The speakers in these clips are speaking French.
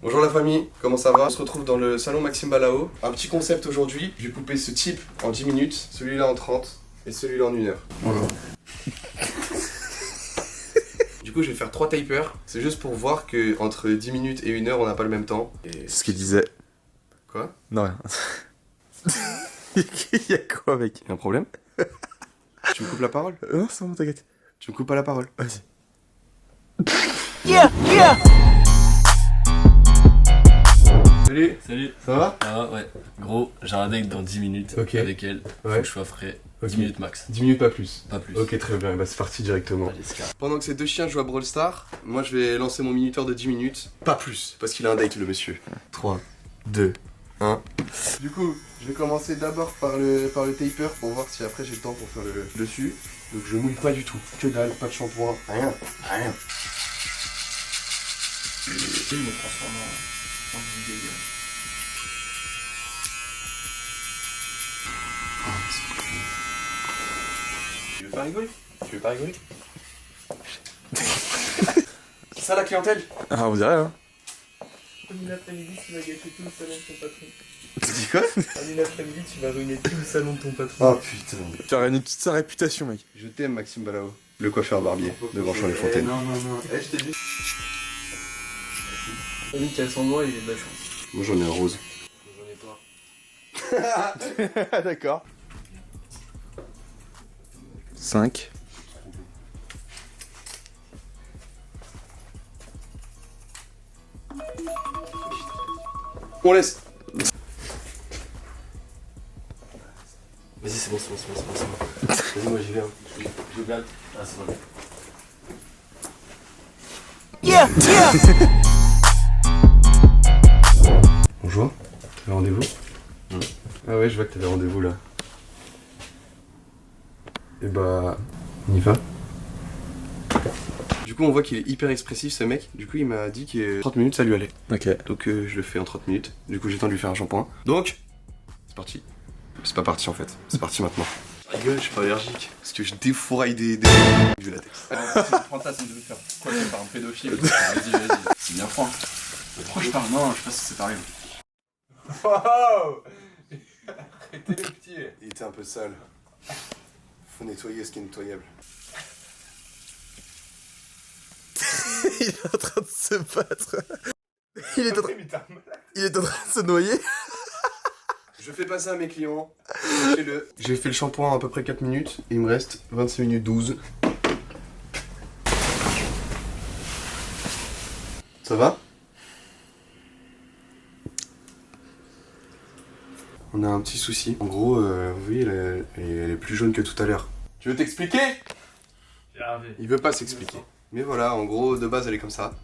Bonjour la famille, comment ça va? On se retrouve dans le salon Maxime Balao. Un petit concept aujourd'hui, je vais couper ce type en 10 minutes, celui-là en 30 et celui-là en 1 heure. Bonjour. Du coup je vais faire 3 tapers, c'est juste pour voir que entre 10 minutes et 1 heure on n'a pas le même temps. Et... C'est ce qu'il disait. Quoi? Non rien. Y'a quoi mec? Y'a un problème? Tu me coupes la parole? Non c'est bon t'inquiète. Tu me coupes pas la parole? Vas-y. Yeah, yeah. Salut. Salut. Ça va? Ça va, ouais. Gros, j'ai un date dans 10 minutes Ok. avec elle. Faut Ouais. que je sois frais. Ok. 10 minutes max. 10 minutes pas plus. Pas plus. Ok très bien, bah c'est parti directement. Allez, c'est carré. Pendant que ces deux chiens jouent à Brawl Stars, moi je vais lancer mon minuteur de 10 minutes. Pas plus, parce qu'il a un date le monsieur. 3, 2, 1. Du coup, je vais commencer d'abord par le taper pour voir si après j'ai le temps pour faire le dessus. Donc je mouille pas du tout. Que dalle, pas de shampoing, rien, rien. Il me transforme en vidéo. Tu veux pas rigoler? Tu veux pas rigoler? C'est ça la clientèle? Ah on dirait hein. En une après-midi, tu vas gâcher tout le salon de ton patron. Tu dis quoi? En une après-midi, tu vas ruiner tout le salon de ton patron. Oh putain. Tu as ruiné toute sa réputation mec. Je t'aime Maxime Balao. Le coiffeur barbier devant Champs-les-Fontaines. Non, je t'ai dit. Lui qui a son nom, il est de la chance. Moi j'en ai un rose. J'en ai pas. D'accord. 5. On laisse. Vas-y, c'est bon. Vas-y, moi j'y vais. Je blague. Ah, c'est bon. Yeah, yeah. Bonjour, t'avais rendez-vous? Ah ouais, je vois que t'avais rendez-vous là. Et bah, on y va. Du coup, on voit qu'il est hyper expressif ce mec. Du coup, il m'a dit que 30 minutes ça lui allait. Ok. Donc, je le fais en 30 minutes. Du coup, j'ai le temps de lui faire un shampoing. Donc, c'est parti. C'est pas parti en fait, c'est parti maintenant. Rigole, je suis pas allergique. Parce que je défouraille des du latex. C'est le fantasme de me faire coiffer par un pédophile. Vas-y. C'est bien franc. Pourquoi je parle? Non, je sais pas si c'est pareil. Wow. Arrêtez le petit. Il était un peu sale. Faut nettoyer ce qui est nettoyable. Il est en train de se battre. Il est en train de se noyer. Je fais pas ça à mes clients. Sachez-le. J'ai fait le shampoing à peu près 4 minutes. Il me reste 26 minutes 12. Ça va? On a un petit souci. En gros, vous voyez, elle est plus jaune que tout à l'heure. Tu veux t'expliquer? Il veut pas s'expliquer. Mais voilà, en gros, de base, elle est comme ça.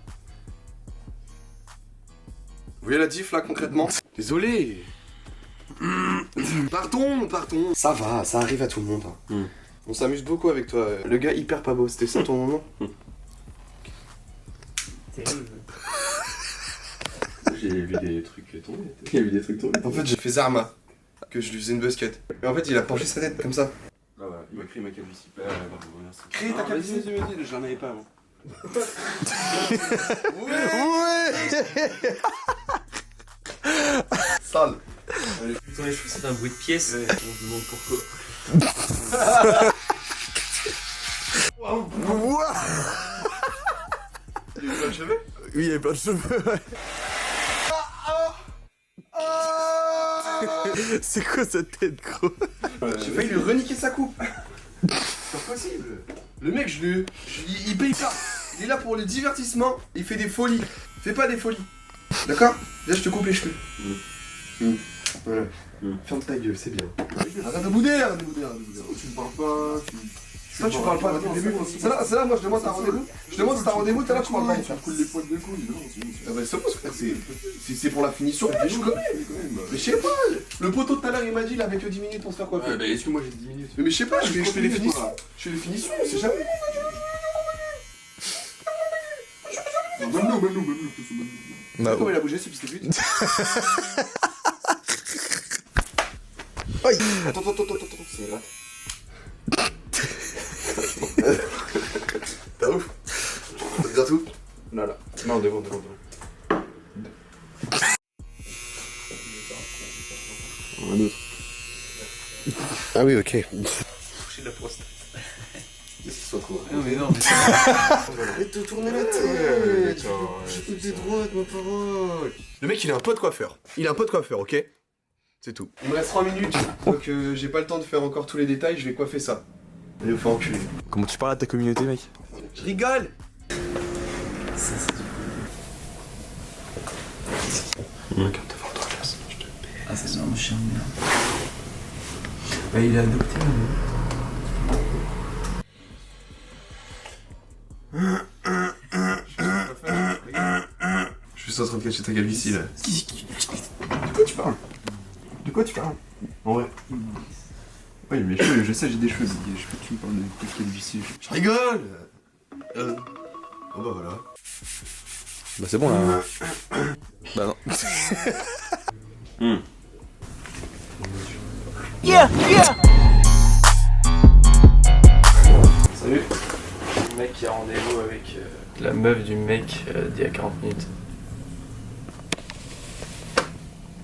Vous voyez la diff là concrètement? Désolé. Pardon. Ça va, ça arrive à tout le monde. Hein. On s'amuse beaucoup avec toi. Le gars hyper pas beau, c'était ça ton nom? J'ai vu des trucs tomber. Il y a eu des trucs tomber. En fait, j'ai fait Zarma, que je lui faisais une busquette. Mais en fait, il a penché sa tête comme ça. Ah voilà, il m'a créé ma calvitie. Merci. Crée ta calvitie. Vas-y, j'en avais pas avant. Sale. Putain, je fais ça d'un bruit de pièce. On se demande pourquoi. Il a eu plein de cheveux? Oui il y avait plein de cheveux ouais. C'est quoi cette tête gros? J'ai failli lui reniquer sa coupe. C'est pas possible. Le mec, il paye pas. Il est là pour le divertissement. Il fait des folies. Fais pas des folies. D'accord? Là, je te coupe les cheveux. Voilà. Ferme ta gueule, c'est bien. Arrête de bouder, Tu ne parles pas. Toi, tu parles pas depuis le début. C'est là, moi, je demande un rendez-vous. Je demande si t'as un rendez-vous, t'es là, tu parles pas. Tu me coules les poils de couilles, non? Ah bah, c'est bon, frère, c'est pour la finition. Je connais. Mais je sais pas. Le poteau de tout à l'heure, il m'a dit, là, avec 10 minutes pour se faire coiffer. Bah, est-ce que moi j'ai 10 minutes? Mais je sais pas, je fais les finitions. Je fais les finitions, c'est jamais. Non. Comment il a bougé ce fils de pute? Attends, c'est là. T'as ouf? T'as bien tout? Là. Non, devant. Un autre. Ah oui, ok. Toucher la prostate. Qu'est-ce qu'il soit court. Non mais non, mais Arrête de tourner la tête. Des droites, ma parole. Le mec, il a un pote coiffeur. Il a un pote coiffeur, ok? C'est tout. Il me reste 3 minutes, donc j'ai pas le temps de faire encore tous les détails, je vais coiffer ça. Allez, vous faire enculer. Comment tu parles à ta communauté, mec? Je rigole. ça c'est du Regarde devant toi, là, sinon je te paie. Ah c'est un chien de merde. Bah il a adopté Je suis juste en train de cacher ta calvitie là. De quoi tu parles? De quoi tu parles? En vrai. Ouais, mes cheveux, je sais, j'ai des cheveux. Je peux que tu me parles de calvitie. Je rigole. Oh bah voilà. Bah c'est bon là. Bah non. Yeah, yeah. Salut. Le mec qui a rendez-vous avec la meuf du mec d'il y a 40 minutes.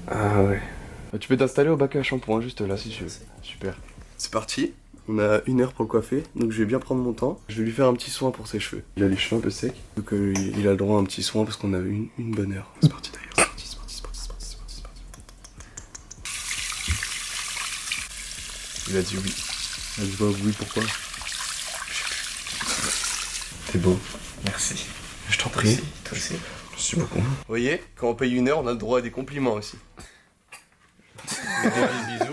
Ah ouais. Tu peux t'installer au bac à shampoing juste là si tu veux. Super. C'est parti. On a 1 heure pour le coiffer, donc je vais bien prendre mon temps. Je vais lui faire un petit soin pour ses cheveux. Il a les cheveux un peu secs, donc il a le droit à un petit soin parce qu'on a une bonne heure. C'est parti d'ailleurs. C'est parti, c'est parti, c'est parti, c'est parti, c'est parti, c'est parti. Il a dit oui. Il a dit pas oui, pourquoi? T'es beau. Merci. Je t'en prie. Toi aussi. Je suis beaucoup. Vous voyez, quand on paye 1 heure, on a le droit à des compliments aussi.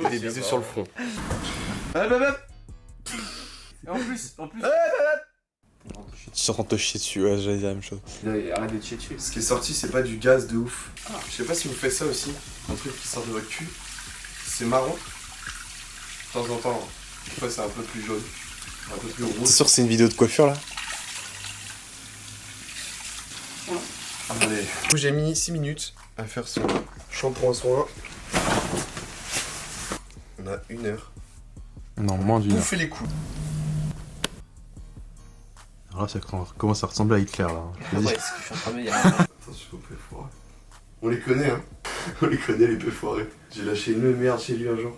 Des bisous sur le front. Et en plus. Je suis en train de te chier dessus, ouais, j'allais dire la même chose. Arrête de te chier dessus. Ce qui est sorti, c'est pas du gaz de ouf. Je sais pas si vous faites ça aussi. Un truc qui sort de votre cul. C'est marron. De temps en temps, des fois c'est un peu plus jaune. Un peu plus T'es rouge. sûr que c'est une vidéo de coiffure là? Allez. J'ai mis 6 minutes à faire son shampoing soin. On a 1 heure. Non, moins d'une heure. Bouffer les coups. Alors là, ça commence à ressembler à Hitler là. Ah ouais, ce que je suis en train de me dire. Attention aux peu foirés. On les connaît, hein. On les connaît, les peu foirés. J'ai lâché une merde chez lui un jour.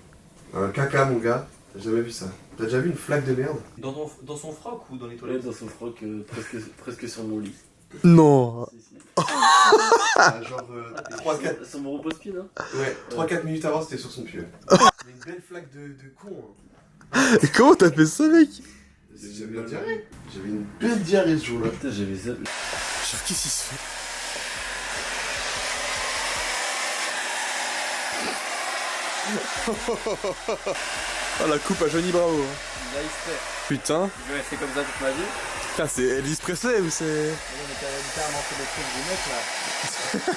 Un caca, mon gars. T'as jamais vu ça? T'as déjà vu une flaque de merde? Dans son froc ou dans les toilettes? Dans son froc, presque sur mon lit. Non. Si, si. Ah, genre 3-4. Sur mon repose-pied, non? Ouais, 3-4 minutes avant, c'était sur son pied. Mais une belle flaque de con. Hein. Comment t'as fait ça, mec? J'avais une diarrhée. J'avais une belle diarrhée ce jour-là. Putain, j'avais ça. Qu'est-ce qui se fait? Oh la coupe à Johnny Bravo. Putain. Je vais rester comme ça toute ma vie. Putain, c'est Elvis Presley ou c'est... On était littéralement fait le truc du mec là.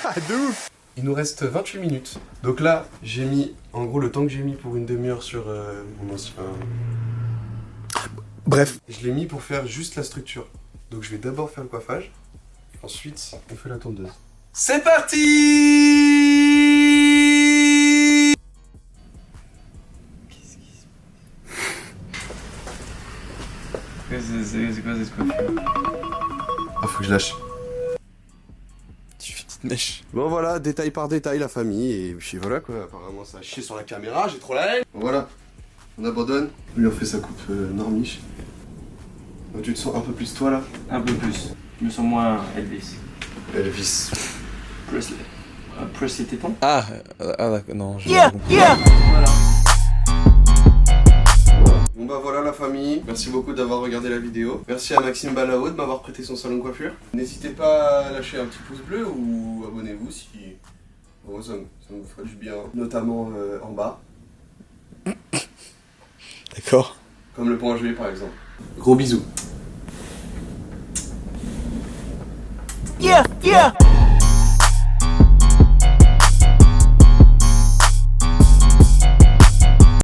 Ah, de ouf. Il nous reste 28 minutes. Donc là, j'ai mis, en gros, le temps que j'ai mis pour une demi-heure sur mon ancien... Bref. Je l'ai mis pour faire juste la structure. Donc je vais d'abord faire le coiffage. Et ensuite, on fait la tondeuse. C'est parti! C'est quoi cette coiffure? Ah, faut que je lâche. Tu fais une petite mèche. Bon voilà, détail par détail, la famille, et puis voilà quoi, apparemment ça a chié sur la caméra, j'ai trop la haine. Bon, voilà, on abandonne, lui on fait sa coupe normiche. Donc, tu te sens un peu plus toi là? Un peu plus. Je me sens moins Elvis. Elvis. Presley. Presley téton. Ah, d'accord, non, j'ai Yeah, pas compris. yeah. Voilà. Bon bah voilà la famille, merci beaucoup d'avoir regardé la vidéo. Merci à Maxime Balao de m'avoir prêté son salon de coiffure. N'hésitez pas à lâcher un petit pouce bleu ou abonnez-vous si... Bon, ça me ferait du bien, notamment en bas, D'accord. comme le point à jouer par exemple. Gros bisous. Yeah, yeah.